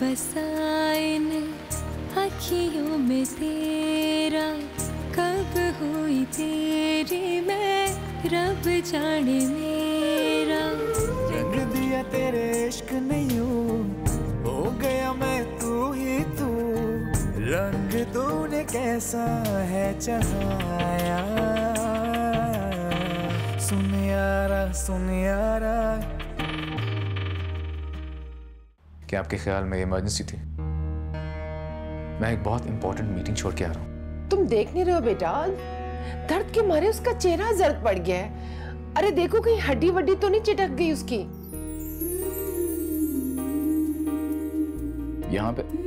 बसा इन अखियों में तेरा, कब हुई तेरी मैं रब जाने मेरा। रंग दिया तेरे इश्क ने यूं, हो गया मैं तू ही तू, रंग तूने कैसा है चढ़ाया। सुन यारा सुन यारा। क्या आपके ख्याल में इमरजेंसी थी? मैं एक बहुत इंपॉर्टेंट मीटिंग छोड़ के आ रहा हूँ। तुम देख नहीं रहे हो बेटा, दर्द के मारे उसका चेहरा जर्द पड़ गया है। अरे देखो कहीं हड्डी वड्डी तो नहीं चिटक गई उसकी। यहाँ पे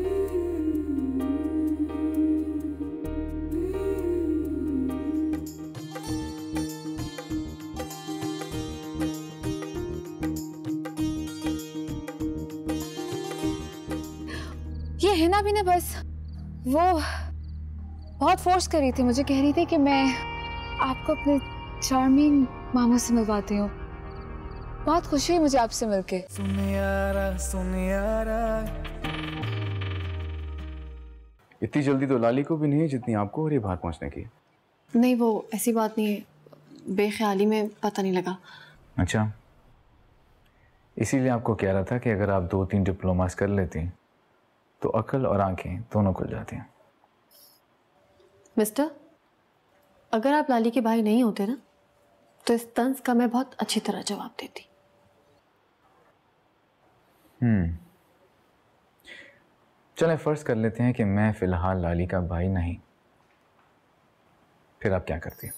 ये हिना भी ने बस वो बहुत फोर्स कर रही थी, मुझे कह रही थी कि मैं आपको अपने चार्मिंग मामू से मिलवाती हूँ। बहुत खुशी हुई मुझे आपसे मिलके। सुन यारा सुन यारा। इतनी जल्दी तो लाली को भी नहीं जितनी आपको और ये बाहर पहुंचने की। नहीं वो ऐसी बात नहीं है, बेख्याली में पता नहीं लगा। अच्छा, इसीलिए आपको कह रहा था कि अगर आप 2-3 डिप्लोमास कर लेती तो अकल और आंखें दोनों खुल जाती हैं। मिस्टर, अगर आप लाली के भाई नहीं होते ना तो इस तंज का मैं बहुत अच्छी तरह जवाब देती। चलें फर्ज कर लेते हैं कि मैं फिलहाल लाली का भाई नहीं, फिर आप क्या करती हैं?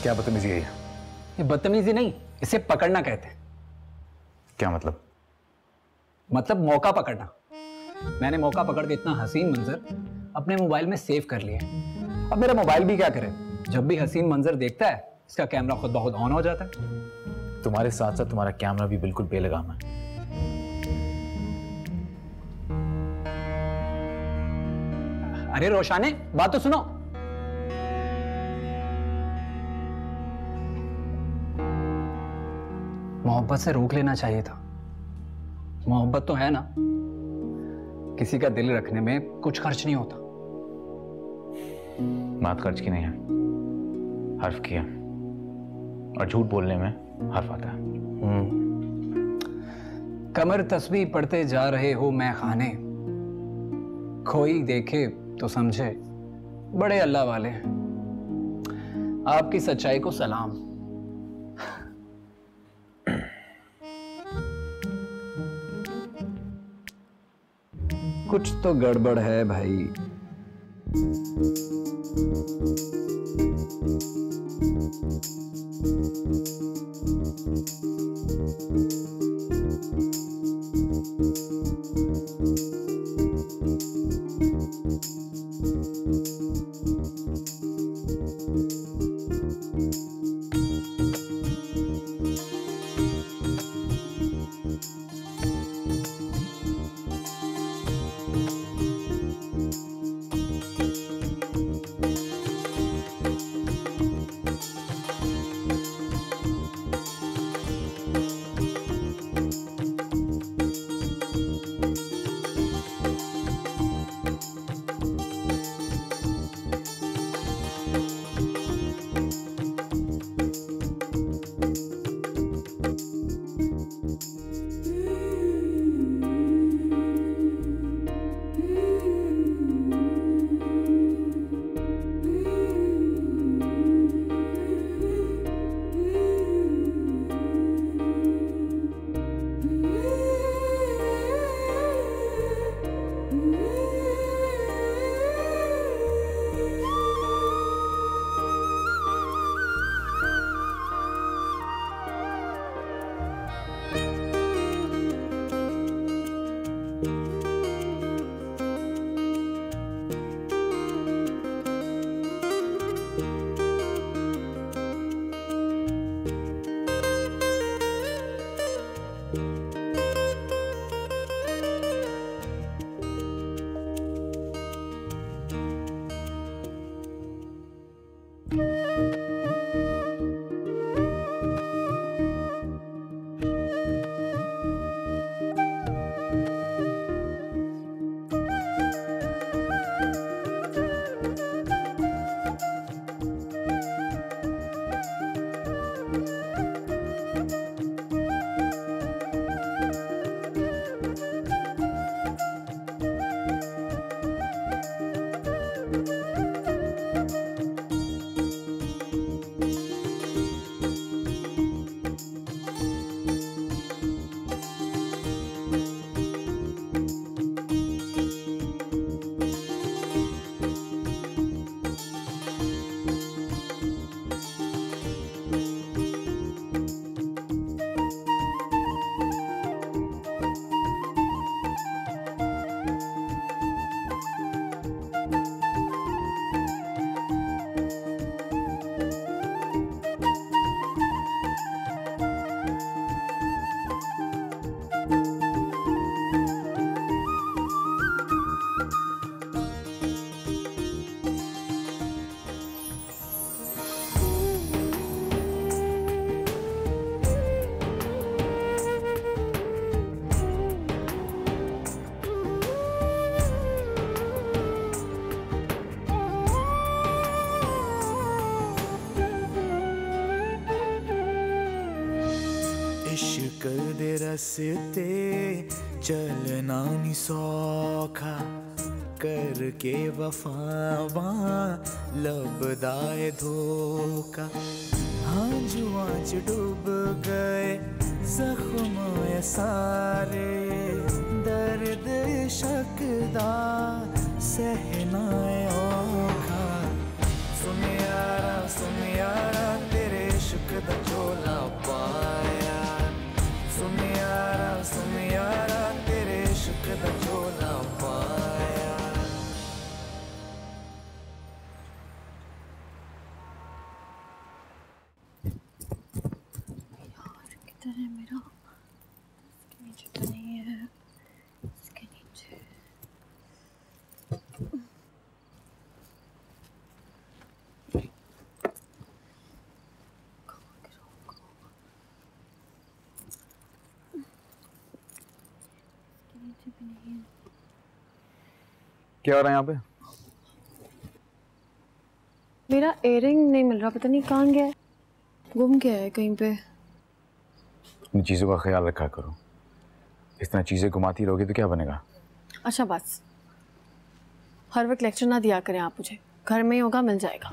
क्या बदतमीजी है ये? बदतमीजी नहीं, इसे पकड़ना कहते हैं। क्या मतलब? मतलब मौका पकड़ना। मैंने मौका पकड़ के इतना हसीन मंजर अपने मोबाइल में सेव कर लिया है। अब मेरा मोबाइल भी क्या करे, जब भी हसीन मंजर देखता है इसका कैमरा खुद ब खुद ऑन हो जाता है। तुम्हारे साथ साथ तुम्हारा कैमरा भी बिल्कुल बेलगाम है। अरे रोशाने, बात तो सुनो। मोहब्बत से रोक लेना चाहिए था। मोहब्बत तो है ना, किसी का दिल रखने में कुछ खर्च नहीं होता। बात खर्च की नहीं है, हर्फ की है, और झूठ बोलने में हर्फ आता है। कमर तस्बीह पढ़ते जा रहे हो मैं खाने, कोई देखे तो समझे बड़े अल्लाह वाले हैं। आपकी सच्चाई को सलाम। कुछ तो गड़बड़ है भाई। मुश्किल दे रस्ते चलना नी सौखा करके वफावां लभदा ए धोखा हाँ जुआं च डूब गए जख्म ए सारे दर्द इश्क दा सहना ए औखा सुन यारा तेरे इश्क दा झोला पाया सुन यारा तेरे इश्क दा झोला पाया। किधर है मेरा? इसके नीचे तो नहीं है, इसके नीचे। क्या हो रहा है यहाँ पे? मेरा इयररिंग नहीं मिल रहा, पता नहीं कहाँ गया है, गुम गया है कहीं पे। इन चीज़ों का ख्याल रखा करो, इस तरह चीज़ें घुमाती रहोगी तो क्या बनेगा? अच्छा बस, हर वक्त लेक्चर ना दिया करें आप मुझे, घर में ही होगा, मिल जाएगा।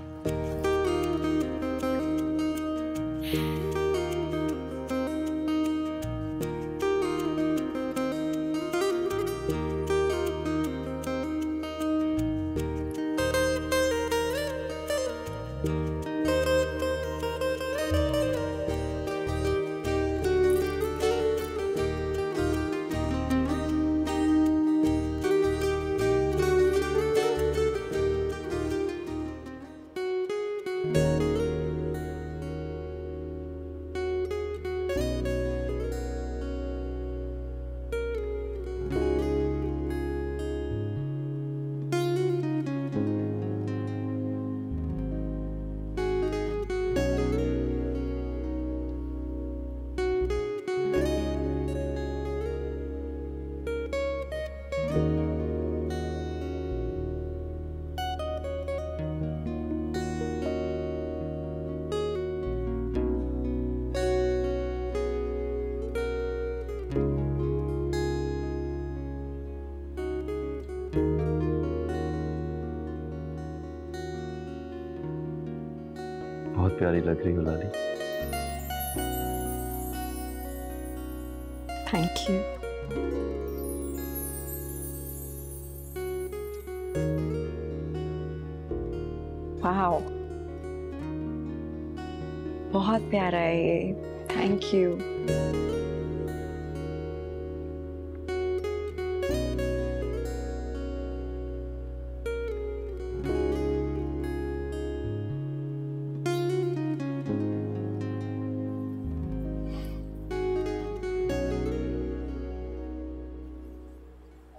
बहुत प्यारी लग रही हो लाली। Thank you. वाओ, बहुत प्यारा है ये, थैंक यू।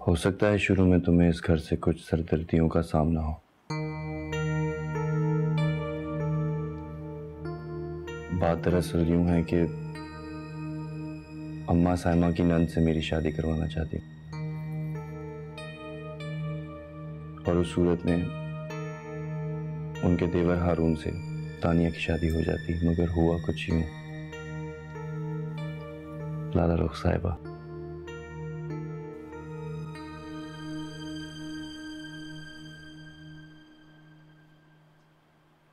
हो सकता है शुरू में तुम्हें इस घर से कुछ सरदर्दियों का सामना हो। बात दरअसल यूं है कि अम्मा साइमा की नंद से मेरी शादी करवाना चाहती हूँ, और उस सूरत में उनके देवर हारून से तानिया की शादी हो जाती। मगर हुआ कुछ यूं, लाला रुख साहिबा,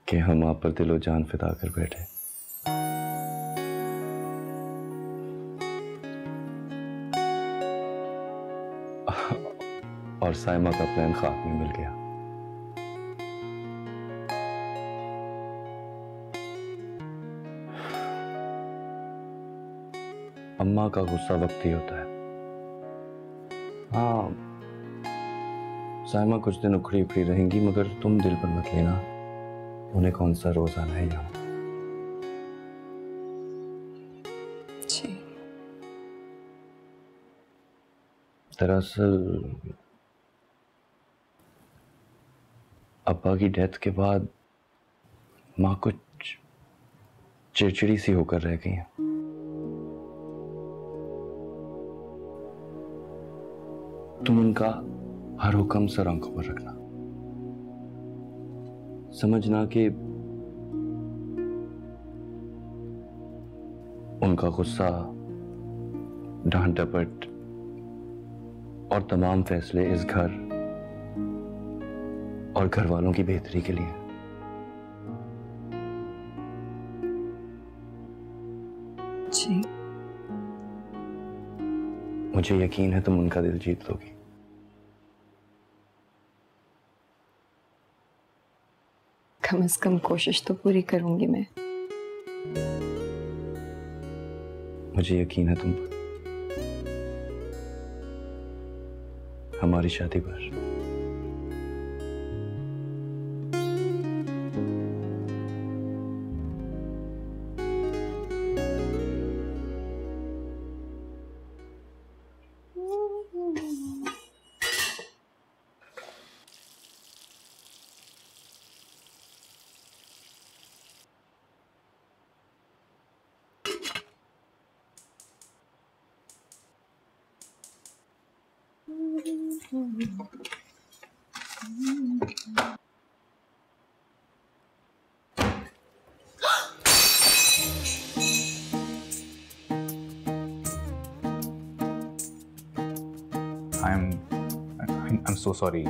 कि हम आप पर दिलो जान फिदा कर बैठे। और साइमा का प्लान खाक में मिल गया। अम्मा का गुस्सा वक्त ही होता है। हाँ, साइमा कुछ दिन उखड़ी उखड़ी रहेंगी, मगर तुम दिल पर मत लेना, उन्हें कौन सा रोज आना है यहाँ। दरअसल अब्बा की डेथ के बाद माँ कुछ चिड़चिड़ी सी होकर रह गई हैं। तुम उनका हर हुक्म सर आंखों पर रखना, समझना कि उनका गुस्सा डांट डपट और तमाम फैसले इस घर और घर वालों की बेहतरी के लिए। जी। मुझे यकीन है तुम उनका दिल जीत लोगी। कम से कम कोशिश तो पूरी करूंगी मैं। मुझे यकीन है तुम पर। हमारी शादी पर। I'm so sorry.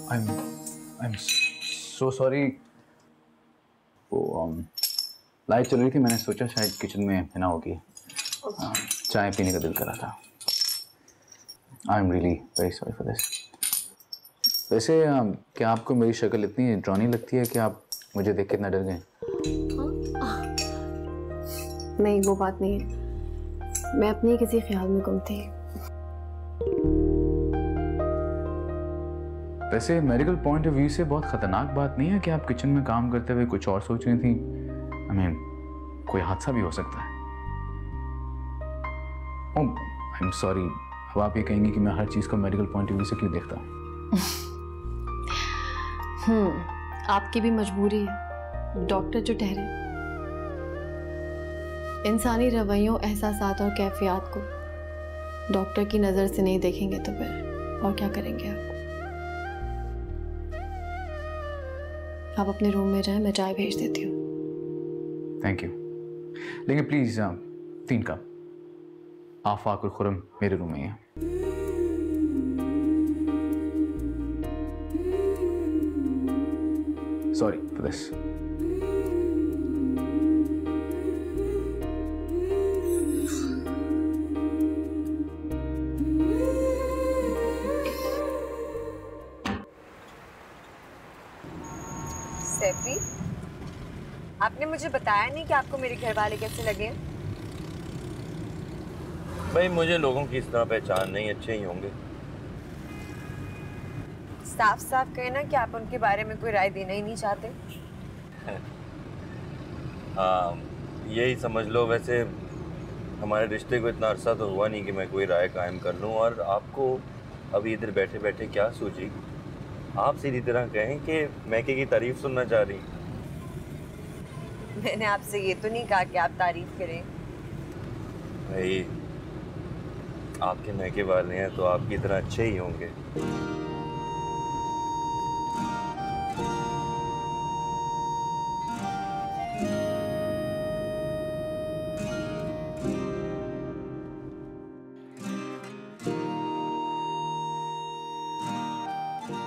I'm so sorry. वो लाइट चल रही थी, मैंने सोचा शायद किचन में हिना होगी, चाय पीने का दिल कर रहा था। I'm really very sorry for this. वैसे क्या आपको मेरी शक्ल इतनी ड्रॉनी लगती है कि आप मुझे देख के इतना डर गए? नहीं, वो बात नहीं है, मैं अपने किसी ख्याल में गुम थी। वैसे मेडिकल पॉइंट ऑफ व्यू से बहुत खतरनाक बात नहीं है कि आप किचन में काम करते हुए कुछ और सोच रही थी? I mean, कोई हादसा भी हो सकता है। Oh, I'm sorry. अब आप ये कहेंगे कि मैं हर चीज को मेडिकल पॉइंट ऑफ व्यू से क्यों देखता हूँ? आपकी भी मजबूरी है, डॉक्टर जो ठहरे। इंसानी रवैयों, एहसासात और कैफियत को डॉक्टर की नज़र से नहीं देखेंगे तो फिर और क्या करेंगे आप? आप अपने रूम में जाएं, मैं चाय भेज देती हूँ। थैंक यू, लेकिन प्लीज 3 कप आफाक और खुरम मेरे रूम में है। Sorry for this. सैफी, आपने मुझे बताया नहीं कि आपको मेरे घर वाले कैसे लगे? भाई मुझे लोगों की इस तरह पहचान नहीं, अच्छे ही होंगे। साफ साफ कहना कि आप उनके बारे में कोई राय देना ही नहीं चाहते। हाँ, यही समझ लो। वैसे हमारे रिश्ते को इतना अरसा तो हुआ नहीं कि मैं कोई राय कायम कर लूँ, और आपको अभी इधर बैठे बैठे क्या सूझी? आप सीधी तरह कहें कि मैके की तारीफ सुनना चाह रही। मैंने आपसे ये तो नहीं कहा कि आप तारीफ करें। भाई आपके मैके वाले हैं तो आपकी तरह अच्छे ही होंगे।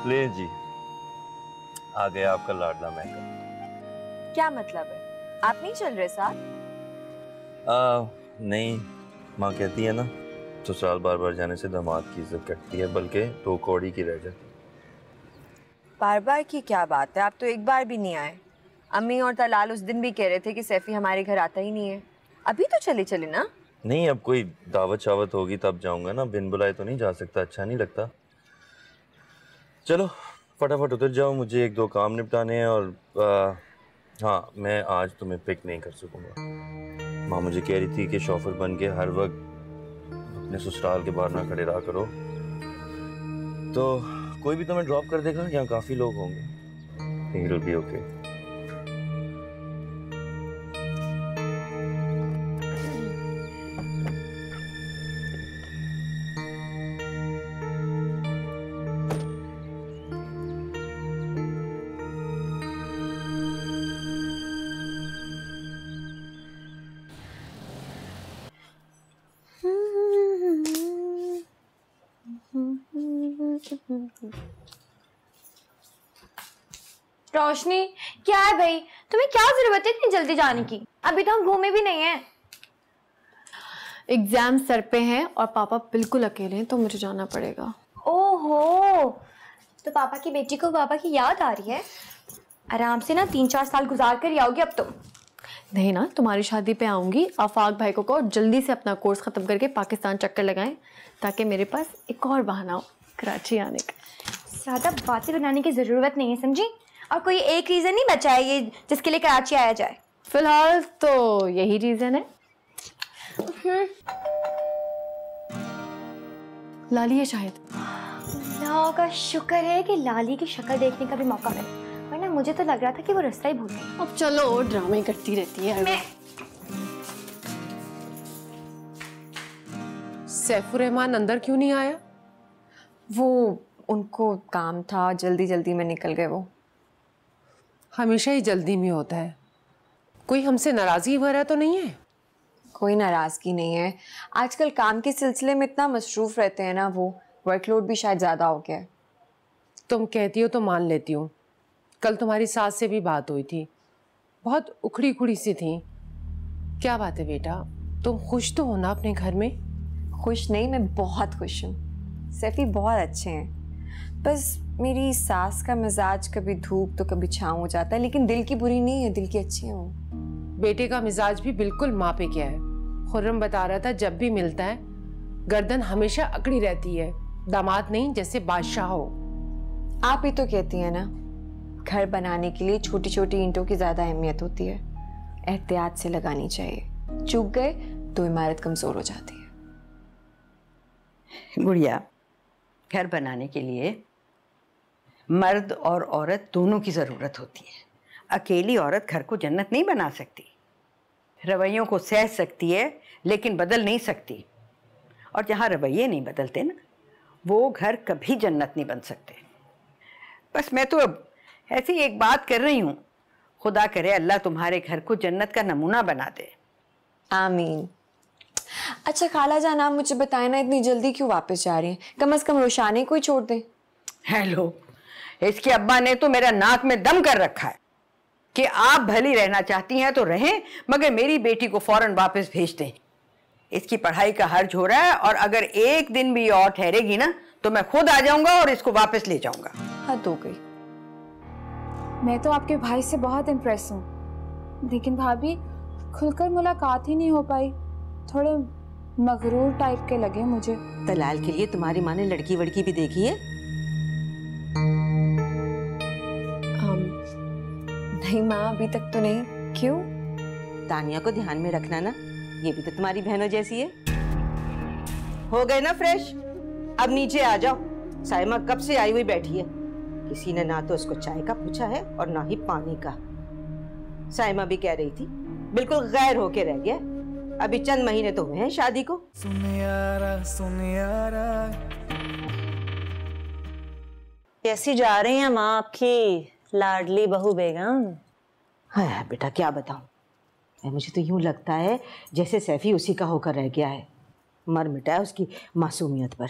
ले जी, आ गया आपका लाडला मैका। क्या मतलब है? आप नहीं चल रहे साथ? नहीं, माँ कहती है ना, ससुराल बार बार जाने से दामाद की इज्जत कटती है, बल्कि 2 कौड़ी की रह जाती। बार बार की क्या बात है? आप तो एक बार भी नहीं आए। अम्मी और तलाल उस दिन भी कह रहे थे कि सैफी हमारे घर आता ही नहीं है। अभी तो चले चले ना। नहीं, अब कोई दावत शावत होगी तब जाऊंगा ना, बिन बुलाए तो नहीं जा सकता, अच्छा नहीं लगता। चलो फटाफट उतर जाओ, मुझे 1-2 काम निपटाने हैं। और हाँ, मैं आज तुम्हें पिक नहीं कर सकूंगा। माँ मुझे कह रही थी कि शॉफर बन के हर वक्त अपने ससुराल के बाहर ना खड़े रहा करो, तो कोई भी तुम्हें ड्रॉप कर देगा, यहाँ काफ़ी लोग होंगे। It'll be okay. रोशनी, क्या है भाई, तुम्हें क्या जरूरत है इतनी जल्दी जाने की? अभी तो हम घूमे भी नहीं हैं। एग्जाम सर पे हैं और पापा बिल्कुल अकेले हैं, तो मुझे जाना पड़ेगा। ओहो, तो पापा की बेटी को पापा की याद आ रही है? आराम से ना 3-4 साल गुजार कर ही आओगी अब तुम। नहीं ना, तुम्हारी शादी पे आऊंगी। आफाक भाई को जल्दी से अपना कोर्स खत्म करके पाकिस्तान चक्कर लगाएं, ताकि मेरे पास एक और बहाना हो कराची आने का। ज़्यादा बातें बनाने की ज़रूरत नहीं है, समझी? और कोई एक रीज़न नहीं बचा है ये जिसके लिए कराची आया जाए। फिलहाल तो यही रीज़न है। लाली है शायद। अल्लाह का शुक्र है कि लाली की शक्ल देखने का भी मौका मिला, वरना मुझे तो लग रहा था कि वो रास्ता ही भूल गई। अब चलो, ड्रामे करती रहती है। सैफुर रहमान अंदर क्यों नहीं आया? वो उनको काम था, जल्दी जल्दी में निकल गए। वो हमेशा ही जल्दी में होता है। कोई हमसे नाराजगी वगैरह तो नहीं है? कोई नाराजगी नहीं है, आजकल काम के सिलसिले में इतना मसरूफ रहते हैं ना, वो वर्कलोड भी शायद ज़्यादा हो गया है। तुम कहती हो तो मान लेती हूँ। कल तुम्हारी सास से भी बात हुई थी, बहुत उखड़ी उखड़ी सी थी। क्या बात है बेटा, तुम खुश तो हो ना अपने घर में? खुश नहीं, मैं बहुत खुश हूँ। सैफी बहुत अच्छे हैं, बस मेरी सास का मिजाज कभी धूप तो कभी छाँव हो जाता है, लेकिन दिल की बुरी नहीं है, दिल की अच्छी है वो। बेटे का मिजाज भी बिल्कुल माँ पे क्या है। खुर्रम बता रहा था जब भी मिलता है गर्दन हमेशा अकड़ी रहती है, दामाद नहीं जैसे बादशाह हो। आप ही तो कहती हैं ना, घर बनाने के लिए छोटी छोटी ईंटों की ज्यादा अहमियत होती है, एहतियात से लगानी चाहिए, चूक गए तो इमारत कमजोर हो जाती है। गुड़िया, घर बनाने के लिए मर्द और औरत दोनों की ज़रूरत होती है। अकेली औरत घर को जन्नत नहीं बना सकती। रवैयों को सह सकती है लेकिन बदल नहीं सकती, और जहाँ रवैये नहीं बदलते ना, वो घर कभी जन्नत नहीं बन सकते। बस मैं तो अब ऐसी एक बात कर रही हूँ, खुदा करे अल्लाह तुम्हारे घर को जन्नत का नमूना बना दे। आमीन। अच्छा खाला जान, आप मुझे बताएं ना, इतनी जल्दी क्यों वापस जा रही हैं? कम से कम रोशाने को ही छोड़ दें। हेलो, इसके अब्बा ने तो मेरा नाक में दम कर रखा है कि आप भली रहना चाहती हैं तो रहें, मगर मेरी बेटी को फौरन वापस भेज दें। इसकी पढ़ाई का हर्ज हो रहा है, और अगर एक दिन भी और ठहरेगी ना तो मैं खुद आ जाऊंगा और इसको वापस ले जाऊंगा। हद हो गई। मैं तो आपके भाई से बहुत इम्प्रेस हूँ, लेकिन भाभी खुलकर मुलाकात ही नहीं हो पाई। थोड़े मगरूर टाइप के लगे मुझे। दलाल के लिए तुम्हारी माँ ने लड़की वड़की भी देखी है? नहीं माँ, अभी तक तो नहीं। क्यों? तानिया को ध्यान में रखना ना, ये भी तो तुम्हारी बहनों जैसी है। हो गए ना फ्रेश? अब नीचे आ जाओ, साइमा कब से आई हुई बैठी है। किसी ने ना तो उसको चाय का पूछा है और ना ही पानी का। साइमा भी कह रही थी बिल्कुल गैर होके रह गया, अभी चंद महीने तो हुए हैं शादी को। कैसी जा रही हैं माँ आपकी लाडली बहू बेगम? हाँ बेटा, क्या बताऊं, मुझे तो यूं लगता है जैसे सैफी उसी का होकर रह गया है, मर मिटा है उसकी मासूमियत पर।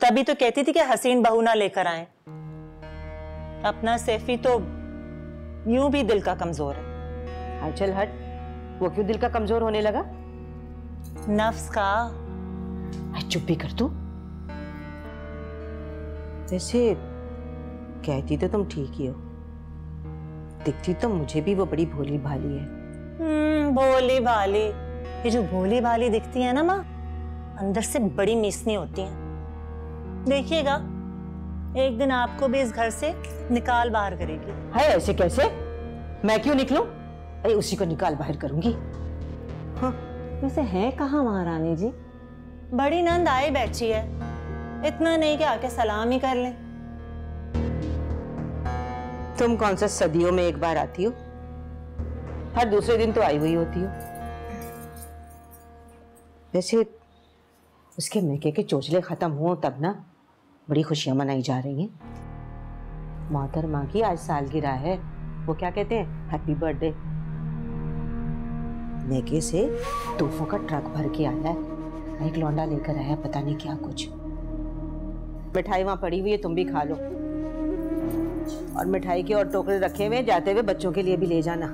तभी तो कहती थी कि हसीन बहू ना लेकर आए। अपना सैफी तो यूं भी दिल का कमजोर है। हाँ चल हट, वो क्यों दिल का कमजोर होने लगा? नफ्स का। चुप भी कर तू। वैसे कहती तो तुम ठीक ही हो, दिखती तो मुझे भी वो बड़ी भोली भाली है। भोली भाली, ये जो भोली भाली दिखती है ना माँ, अंदर से बड़ी मीसनी होती हैं। देखिएगा एक दिन आपको भी इस घर से निकाल बाहर करेगी। है ऐसे कैसे? मैं क्यों निकलूं? अरे उसी को निकाल बाहर करूंगी। हाँ, वैसे है कहाँ महारानी जी? बड़ी नंद आई बैठी है, इतना नहीं कि आके सलाम ही कर लें। तुम कौन सा सदियों में एक बार आती हो, हर दूसरे दिन तो आई हुई होती हो। वैसे उसके मैके के चोचले खत्म हुए तब ना बड़ी खुशियां मनाई जा रही हैं। मोहतरमा की आज सालगिरह है, वो क्या कहते हैं, हैप्पी बर्थडे। मैके से तोहफों का ट्रक भर के आया है, एक लौंडा लेकर आया, पता नहीं क्या कुछ। मिठाई वहाँ पड़ी हुई है, तुम भी खा लो। और मिठाई के और टोकरे रखे हुए, जाते हुए बच्चों के लिए भी ले जाना।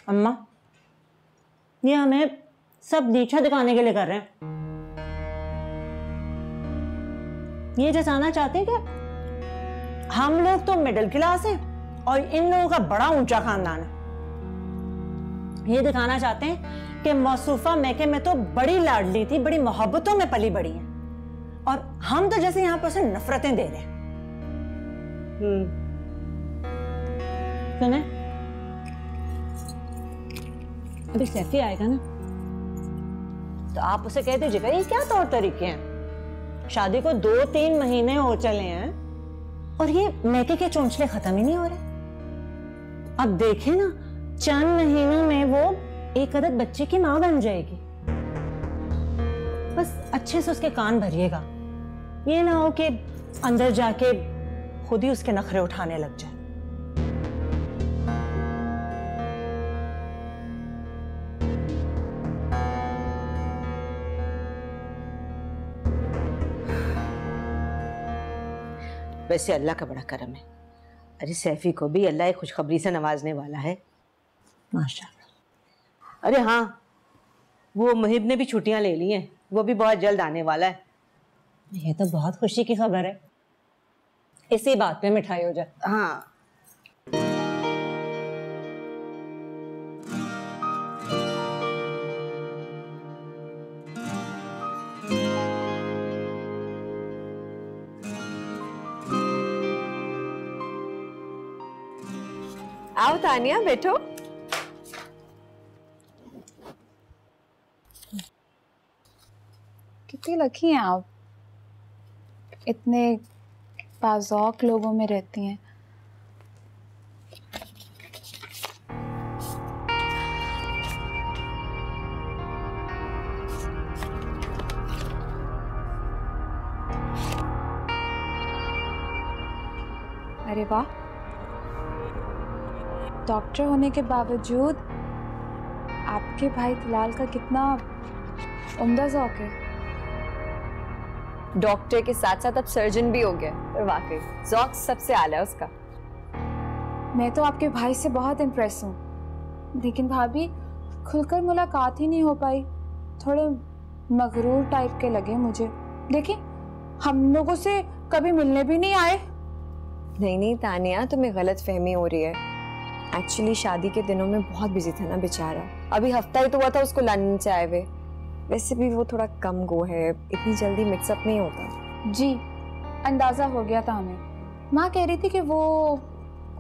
अम्मा, ये हमें सब नीचा दिखाने के लिए कर रहे हैं। ये जताना चाहते हैं कि हम लोग तो मिडिल क्लास हैं और इन लोगों का बड़ा ऊंचा खानदान है। ये दिखाना चाहते हैं कि मौसूफा मैके में तो बड़ी लाडली थी, बड़ी मोहब्बतों में पली बड़ी है, और हम तो जैसे यहाँ पर उसे नफरतें दे रहे हैं। सुने, अभी सैफी आएगा ना, तो आप उसे कह दीजिएगा ये क्या तौर तरीके हैं। शादी को 2-3 महीने हो चले हैं और ये मैके के चोंचले खत्म ही नहीं हो रहे। अब देखें ना, चंद महीनों में वो एक अदद बच्चे की मां बन जाएगी। बस अच्छे से उसके कान भरिएगा, ये ना हो कि अंदर जाके खुद ही उसके नखरे उठाने लग जाए। वैसे अल्लाह का बड़ा करम है, अरे सैफी को भी अल्लाह एक खुशखबरी से नवाजने वाला है, माशाअल्लाह। अरे हाँ, वो मुहिब ने भी छुट्टियां ले ली हैं, वो भी बहुत जल्द आने वाला है। ये तो बहुत खुशी की खबर है। इसी बात पे मिठाई हो जाए। हाँ, आओ तानिया, बैठो। कितनी लकी हैं आप, इतने बाज़ौक लोगों में रहती हैं। अरे वाह, डॉक्टर होने के बावजूद आपके भाई तलाल का कितना उम्दा ज़ौक है। डॉक्टर के साथ साथ अब सर्जन भी हो गया, और वाकई ज़ौक सबसे आला है उसका। मैं तो आपके भाई से बहुत इम्प्रेस हूँ, लेकिन भाभी खुलकर मुलाकात ही नहीं हो पाई। थोड़े मगरूर टाइप के लगे मुझे। देखिए, हम लोगों से कभी मिलने भी नहीं आए। नहीं तानिया, तुम्हें गलत फहमी हो रही है। एक्चुअली शादी के दिनों में बहुत बिजी था ना बेचारा, अभी हफ्ता ही तो हुआ था उसको लंदन से आए हुए। वैसे भी वो थोड़ा कम गो है, इतनी जल्दी मिक्सअप नहीं होता। जी, अंदाजा हो गया था हमें। माँ कह रही थी कि वो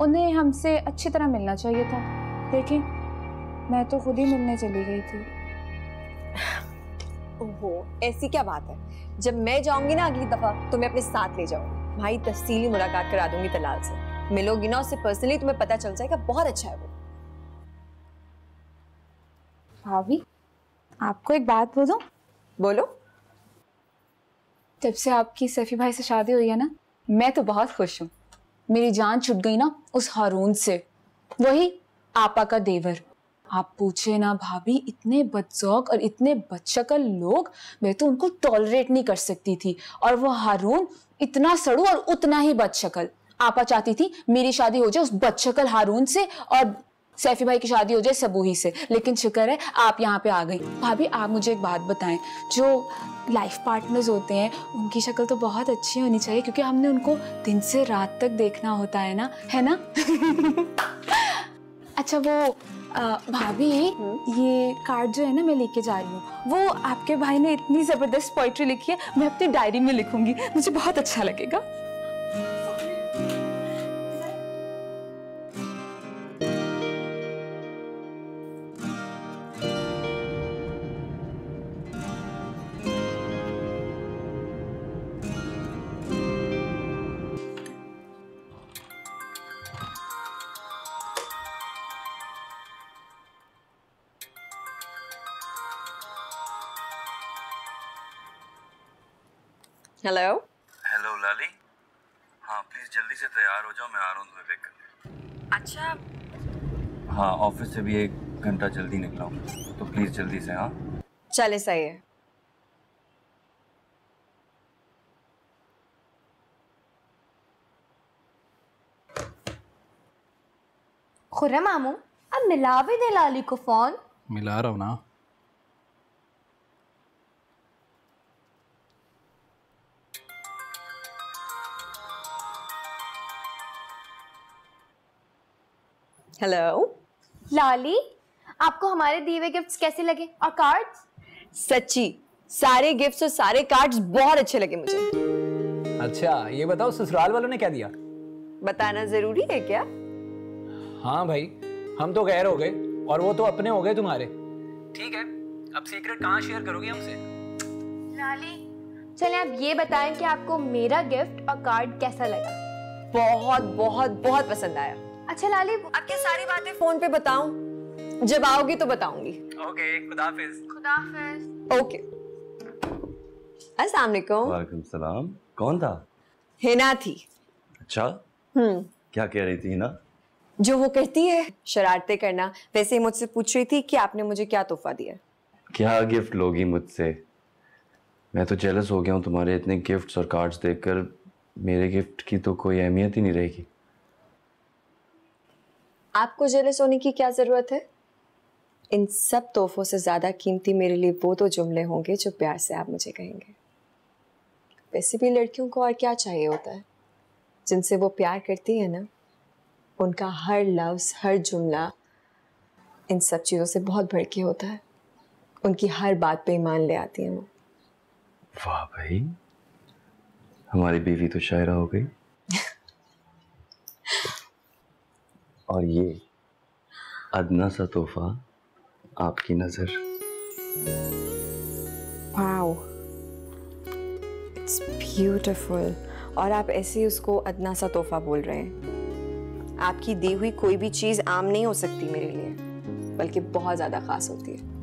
उन्हें हमसे अच्छी तरह मिलना चाहिए था, लेकिन मैं तो खुद ही मिलने चली गई थी। ओहो, ऐसी क्या बात है। जब मैं जाऊंगी ना अगली दफा, तो मैं अपने साथ ले जाऊंगी। भाई तफसीली मुलाकात करा दूंगी तलाल से, मिलोगी ना उससे पर्सनली, तुम्हें पता चल जाएगा बहुत अच्छा है वो। भाभी, आपको एक बात बोलूं? बोलो। जब से आपकी सैफी भाई से शादी हुई है ना, मैं तो बहुत खुश हूँ। मेरी जान छुट गई ना उस हारून से, वही आपा का देवर। आप पूछे ना भाभी, इतने बदजौक और इतने बदशक्ल लोग, मैं तो उनको टॉलरेट नहीं कर सकती थी। और वो हारून इतना सड़ू और उतना ही बदशक्ल। आपा चाहती थी मेरी शादी हो जाए उस बदशक्ल हारून से और सैफी भाई की शादी हो जाए सबूही से, लेकिन शुक्र है आप यहाँ पे आ गई। भाभी, आप मुझे एक बात बताएं, जो लाइफ पार्टनर्स होते हैं उनकी शक्ल तो बहुत अच्छी होनी चाहिए, क्योंकि हमने उनको दिन से रात तक देखना होता है ना, है ना? अच्छा वो भाभी, ये कार्ड जो है ना मैं लेके जा रही हूँ, वो आपके भाई ने इतनी जबरदस्त पोइट्री लिखी है, मैं अपनी डायरी में लिखूंगी, मुझे बहुत अच्छा लगेगा। हेलो। हेलो लाली। हाँ प्लीज जल्दी से तैयार हो जाओ, मैं आ रहा हूँ तुम्हें पिक करने। अच्छा हाँ ऑफिस से भी 1 घंटा जल्दी निकला हूँ, तो प्लीज जल्दी से। हाँ चले, सही है। खुर्रम मामू, अब मिला भी दे लाली को फोन। मिला रहा हूँ ना। हेलो लाली, आपको हमारे दिए हुए गिफ्ट्स कैसे लगे और कार्ड्स? सच्ची सारे गिफ्ट्स और सारे कार्ड्स बहुत अच्छे लगे मुझे। अच्छा ये बताओ ससुराल वालों ने क्या दिया? बताना जरूरी है क्या? हाँ भाई, हम तो गैर हो गए और वो तो अपने हो गए तुम्हारे। ठीक है, अब सीक्रेट कहाँ शेयर करोगी हमसे? लाली चलें आप ये बताएं कि आपको मेरा गिफ्ट और कार्ड कैसा लगा? बहुत बहुत बहुत पसंद आया। अच्छा लाली, अब क्या सारी बातें फोन पे बताऊं? जब आओगी तो बताऊंगी। ओके, खुदाफिज। खुदाफिज। ओके। अस्सलाम वालेकुम। वालेकुम सलाम। कौन था? हिना थी। अच्छा क्या कह रही थी ना? जो वो कहती है शरारतें करना, वैसे ही मुझसे पूछ रही थी कि आपने मुझे क्या तोहफा दिया। क्या गिफ्ट लोगी मुझसे? मैं तो जेलस हो गया हूँ तुम्हारे इतने गिफ्ट्स और कार्ड्स देखकर। मेरे गिफ्ट की तो कोई अहमियत ही नहीं रहेगी। आपको जेलस होने की क्या जरूरत है? इन सब तोहफों से ज्यादा कीमती मेरे लिए वो तो जुमले होंगे जो प्यार से आप मुझे कहेंगे। वैसे भी लड़कियों को और क्या चाहिए होता है, जिनसे वो प्यार करती है ना, उनका हर लफ्ज हर जुमला इन सब चीज़ों से बहुत बढ़ के होता है। उनकी हर बात पे ईमान ले आती हैं वो। वाह भाई, हमारी बीवी तो शायरा हो गई। और ये अदना सा तोहफा आपकी नजर। Wow, it's beautiful. और आप ऐसे ही उसको अदना सा तोहफा बोल रहे हैं। आपकी दी हुई कोई भी चीज आम नहीं हो सकती मेरे लिए, बल्कि बहुत ज्यादा खास होती है।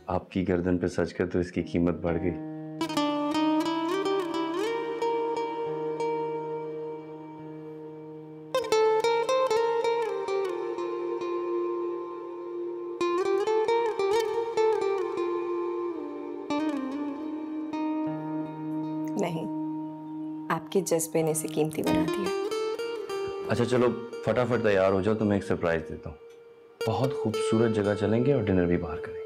आपकी गर्दन पे सज कर तो इसकी कीमत बढ़ गई। नहीं, आपके जज्बे ने इसे कीमती बना दिया। अच्छा चलो फटाफट तैयार हो जाओ, तो मैं एक सरप्राइज देता हूँ। बहुत खूबसूरत जगह चलेंगे और डिनर भी बाहर करेंगे।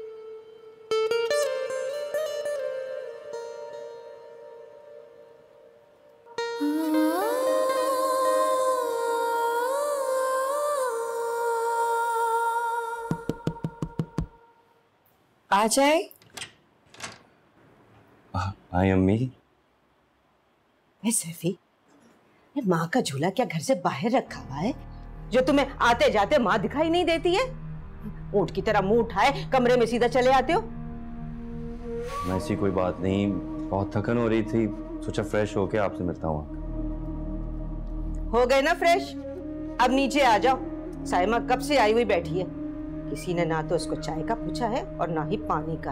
आ जाए। हाय अम्मी। सैफी, माँ का झूला क्या घर से बाहर रखा हुआ है जो तुम्हें आते जाते माँ दिखाई नहीं देती है? ऊंट की तरह मुंह उठाए कमरे में सीधा चले आते हो। ऐसी कोई बात नहीं, बहुत थकन हो रही थी, सोचा फ्रेश होके आपसे मिलता हूँ। हो गए ना फ्रेश? अब नीचे आ जाओ। साइमा कब से आई हुई बैठी है, किसी ने ना तो उसको चाय का पूछा है और ना ही पानी का।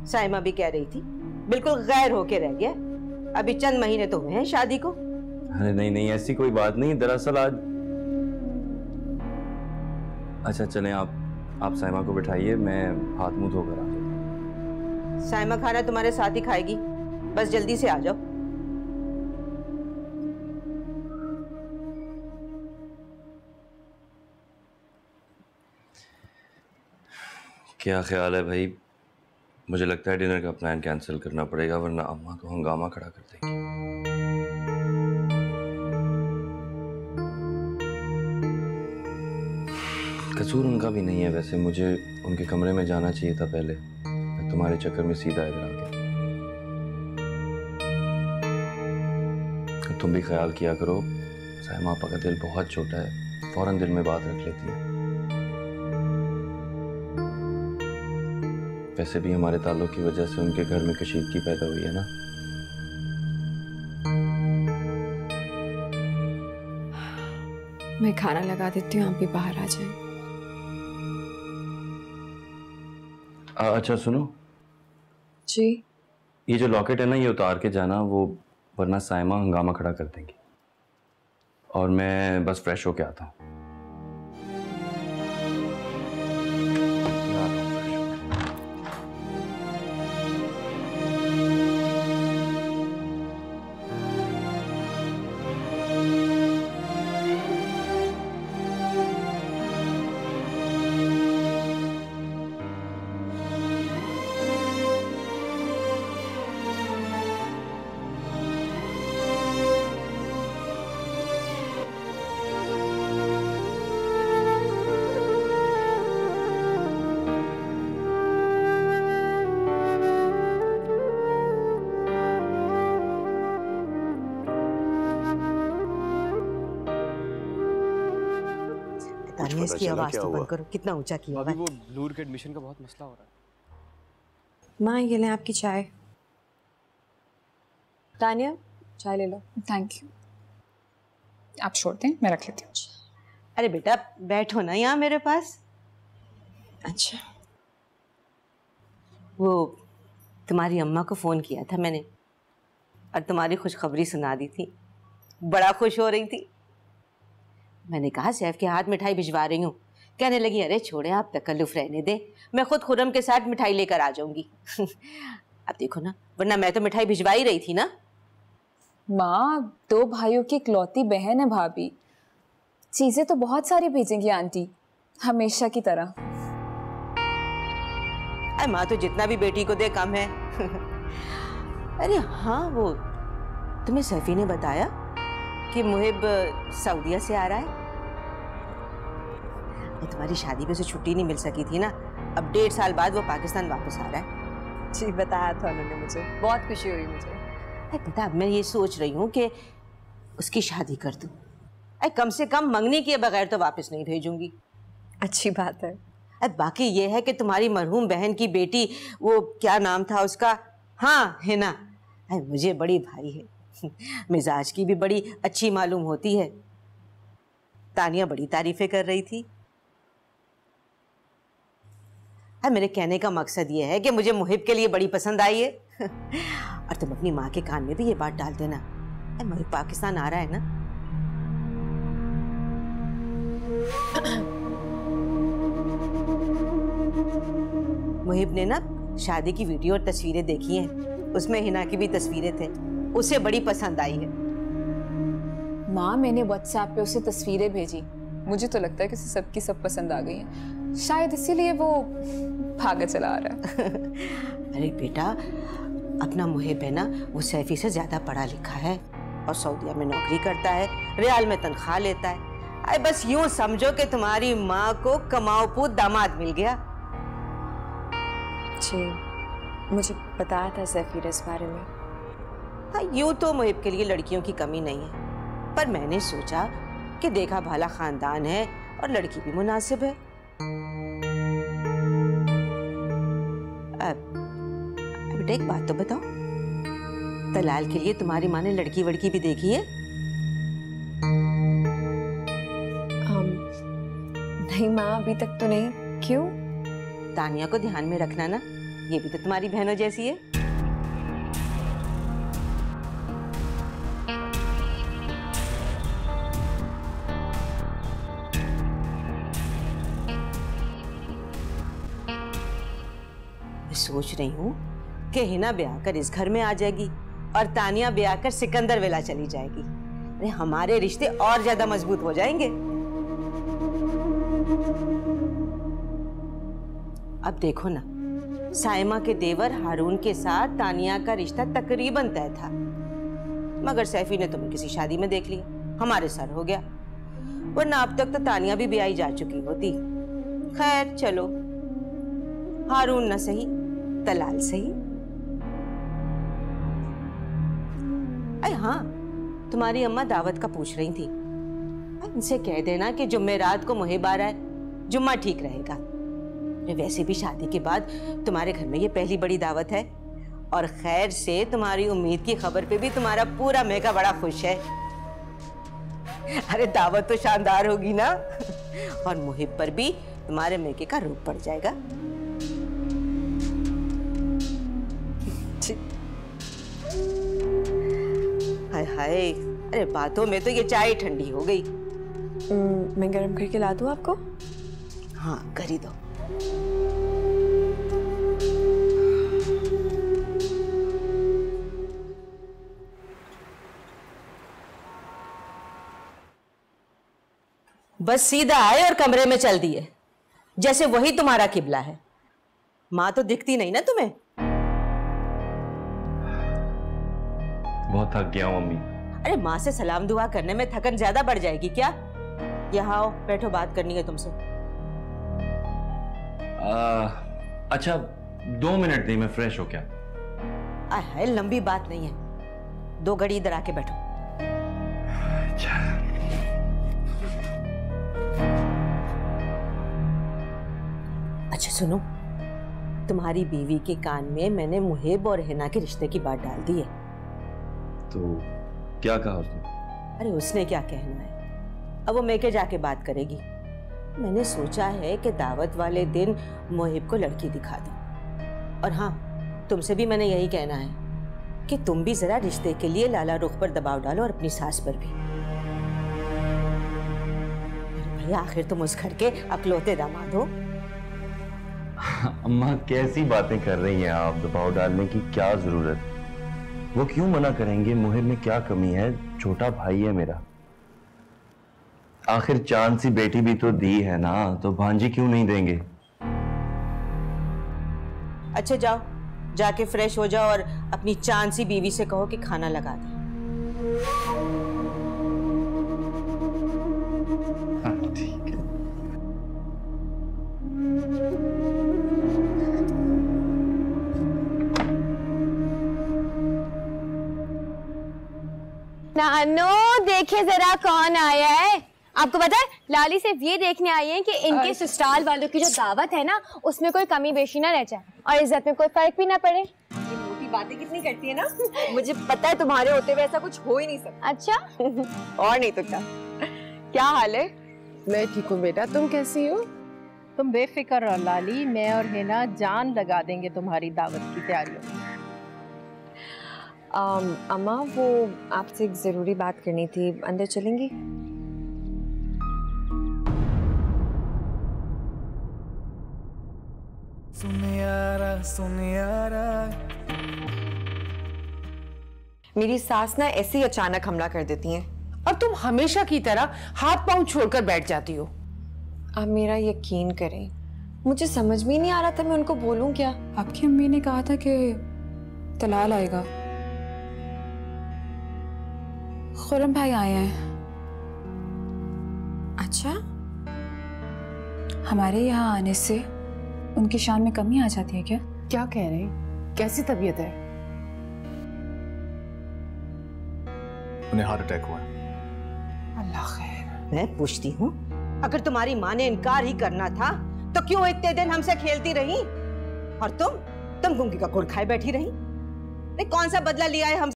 साइमा भी कह रही थी बिल्कुल गैर होके रह गया। अभी चंद महीने तो हुए हैं शादी को। अरे नहीं नहीं, ऐसी कोई बात नहीं, दरअसल आज। अच्छा चलें, आप साइमा को बिठाइए, मैं हाथ मुंह धोकर आ जाता हूँ। साइमा खाना तुम्हारे साथ ही खाएगी, बस जल्दी से आ जाओ। क्या ख्याल है भाई? मुझे लगता है डिनर का प्लान कैंसिल करना पड़ेगा, वरना अम्मा तो हंगामा खड़ा कर देंगी। कसूर उनका भी नहीं है वैसे, मुझे उनके कमरे में जाना चाहिए था पहले। मैं तुम्हारे चक्कर में सीधा इधर आ गया। तुम भी ख्याल किया करो, साइमा आपा का दिल बहुत छोटा है, फौरन दिल में बात रख लेती है। वैसे भी हमारे ताल्लुक की वजह से उनके घर में कशीदगी पैदा हुई है ना। मैं खाना लगा देती हूँ, आप भी बाहर आ जाएं। अच्छा सुनो जी। ये जो लॉकेट है ना, ये उतार के जाना, वो वरना साइमा हंगामा खड़ा कर देंगी। और मैं बस फ्रेश होके आता हूँ। इसकी आवाज तो बंद करो, कितना ऊंचा किया हुआ है। वो नूर के एडमिशन का बहुत मसला हो रहा है। माँ ये लें आपकी चाय। तानिया चाय ले लो। Thank you. आप छोड़ दें, मैं रख लेती हूँ। अरे बेटा बैठो ना यहाँ मेरे पास। अच्छा। वो तुम्हारी अम्मा को फोन किया था मैंने और तुम्हारी खुशखबरी सुना दी थी। बड़ा खुश हो रही थी। मैंने कहा सैफ के हाथ मिठाई भिजवा रही हूँ। कहने लगी अरे छोड़े आप तकल्लुफ रहने दे, मैं खुद खुर्रम के साथ मिठाई लेकर आ जाऊंगी। अब देखो ना, वरना मैं तो मिठाई भिजवा ही रही थी ना। माँ 2 भाइयों की इकलौती बहन है भाभी, चीजें तो बहुत सारी भेजेंगी आंटी, हमेशा की तरह। अरे माँ तो जितना भी बेटी को दे कम है। अरे हाँ, वो तुम्हें सैफी ने बताया कि मुहिब सऊदीया से आ रहा है। तुम्हारी शादी पे उसे छुट्टी नहीं मिल सकी थी ना, अब 1.5 साल बाद वो पाकिस्तान वापस आ रहा है। जी बताया था उन्होंने मुझे, बहुत खुशी हुई मुझे। पता अब मैं ये सोच रही हूँ कि उसकी शादी कर दूँ। कम से कम मंगनी किए बगैर तो वापस नहीं भेजूंगी। अच्छी बात है। बाकी ये है कि तुम्हारी मरहूम बहन की बेटी, वो क्या नाम था उसका, हाँ हिना, मुझे बड़ी भाई है, मिजाज की भी बड़ी अच्छी मालूम होती है। तानिया बड़ी तारीफें कर रही थी। मेरे कहने का मकसद ये है कि मुझे मुहिब के लिए बड़ी पसंद आई है। और तुम अपनी माँ के कान में भी ये बात डाल देना, मुहिब पाकिस्तान आ रहा है ना। मुहिब ने ना शादी की वीडियो और तस्वीरें देखी हैं, उसमें हिना की भी तस्वीरें थे, उसे बड़ी पसंद आई है। माँ मैंने व्हाट्सएप पे उसे तस्वीरें भेजी, मुझे तो लगता है कि उसे सबकी सब पसंद आ गई हैं, शायद इसीलिए वो भागा चला आ रहा है। अरे बेटा, अपना मुहिब है ना, वो सैफी से ज्यादा पढ़ा लिखा है और सऊदीया में नौकरी करता है, रियाल में तनख्वाह लेता है। अरे बस यूं समझो कि तुम्हारी माँ को कमाऊपूत दामाद मिल गया। जी मुझे बताया था सैफी ने इस बारे में। हाँ, यूं तो मुहिब के लिए लड़कियों की कमी नहीं है, पर मैंने सोचा कि देखा भाला खानदान है और लड़की भी मुनासिब है। बेटा एक बात तो बताओ, तलाल के लिए तुम्हारी माँ ने लड़की वड़की भी देखी है? नहीं माँ, अभी तक तो नहीं। क्यों? तानिया को ध्यान में रखना ना, ये भी तो तुम्हारी बहनों जैसी है। मैं सोच रही हूँ कि हिना ब्याह कर इस घर में आ जाएगी और तानिया ब्याह कर सिकंदर वेला चली जाएगी। अरे हमारे रिश्ते और ज्यादा मजबूत हो जाएंगे। अब देखो ना, साइमा के देवर हारून के साथ तानिया का रिश्ता तकरीबन तय था, मगर सैफी ने तुम्हें किसी शादी में देख लिया, हमारे सर हो गया, वरना अब तक तो तानिया भी ब्याही जा चुकी होती। खैर चलो, हारून न सही तलाल सही। अरे हाँ, तुम्हारी अम्मा दावत का पूछ रही थी। इनसे कह देना कि जुम्मेरात को मुहिब आ रहा है, जुम्मा ठीक रहेगा। वैसे भी शादी के बाद तुम्हारे घर में ये पहली बड़ी दावत है, और खैर से तुम्हारी उम्मीद की खबर पे भी तुम्हारा पूरा मेका बड़ा खुश है। अरे दावत तो शानदार होगी ना, और मुहिब पर भी तुम्हारे मेके का रूप पड़ जाएगा। हाय हाय, अरे बातों में तो ये चाय ठंडी हो गई। मैं गरम करके ला दूं आपको? हाँ कर ही दो। बस सीधा आए और कमरे में चल दिए, जैसे वही तुम्हारा किबला है। माँ तो दिखती नहीं ना तुम्हें? बहुत थक गया हूं मम्मी। अरे माँ से सलाम दुआ करने में थकन ज्यादा बढ़ जाएगी क्या? यहाँ आओ, बैठो, बात करनी है तुमसे। अच्छा 2 मिनट दी, मैं फ्रेश हो क्या? है लंबी बात नहीं है, 2 घड़ी इधर आके बैठो। अच्छा सुनो, तुम्हारी बीवी के कान में मैंने मुहिब और हिना के रिश्ते की बात डाल दी है। तो क्या कहा उसने? अरे उसने क्या कहना है, अब वो मेके जाके बात करेगी। मैंने सोचा है कि दावत वाले दिन मुहिब को लड़की दिखा दूं। और हाँ, तुमसे भी मैंने यही कहना है कि तुम भी जरा रिश्ते के लिए लाला रुख पर दबाव डालो, और अपनी सास पर भी। भैया आखिर तुम उस घर के अकलौते दामाद हो। अम्मा कैसी बातें कर रही हैं आप? दबाव डालने की क्या जरूरत? वो क्यों मना करेंगे? मुहिब में क्या कमी है? छोटा भाई है मेरा। आखिर चांद सी बेटी भी तो दी है ना, तो भांजी क्यों नहीं देंगे? अच्छा जाओ, जाके फ्रेश हो जाओ और अपनी चांद सी बीवी से कहो कि खाना लगा दे। ठीक है। नानो देखे जरा कौन आया है। आपको पता है लाली सिर्फ ये देखने आई है कि इनके ससुराल वालों की जो दावत है ना, उसमें कोई कमी बेशी ना रह जाए और इज्जत में कोई फर्क भी ना पड़े। ये मोटी बातें कितनी करती है ना। मुझे पता है तुम्हारे होते हुए ऐसा कुछ हो ही नहीं सकता। अच्छा और नहीं तो क्या। क्या हाल है? मैं ठीक हूँ बेटा, तुम कैसी हो? तुम बेफिक्र रहो लाली, मैं और हिना जान लगा देंगे तुम्हारी दावत की तैयारियों में। अम्मा वो आपसे एक जरूरी बात करनी थी, अंदर चलेंगी? सुनियारा मेरी सास ना ऐसे ही अचानक हमला कर देती हैं। और तुम हमेशा की तरह हाथ पांव छोड़कर बैठ जाती हो। आप मेरा यकीन करें, मुझे समझ में ही नहीं आ रहा था मैं उनको बोलूं क्या। आपकी अम्मी ने कहा था कि तलाल आएगा। खुरम भाई आए हैं। अच्छा, हमारे यहाँ आने से उनकी शान में कमी आ जाती है क्या? क्या कह रहे हैं? कैसी तबीयत है? उन्हें हार्ट अटैक हुआ है। अल्लाह खैर। मैं पूछती हूँ, अगर तुम्हारी माँ ने इनकार ही करना था तो क्यों इतने दिन हमसे खेलती रही? और तुम गुंगी का गुड़ खाए बैठी रही। कौन सा बदला लिया है हम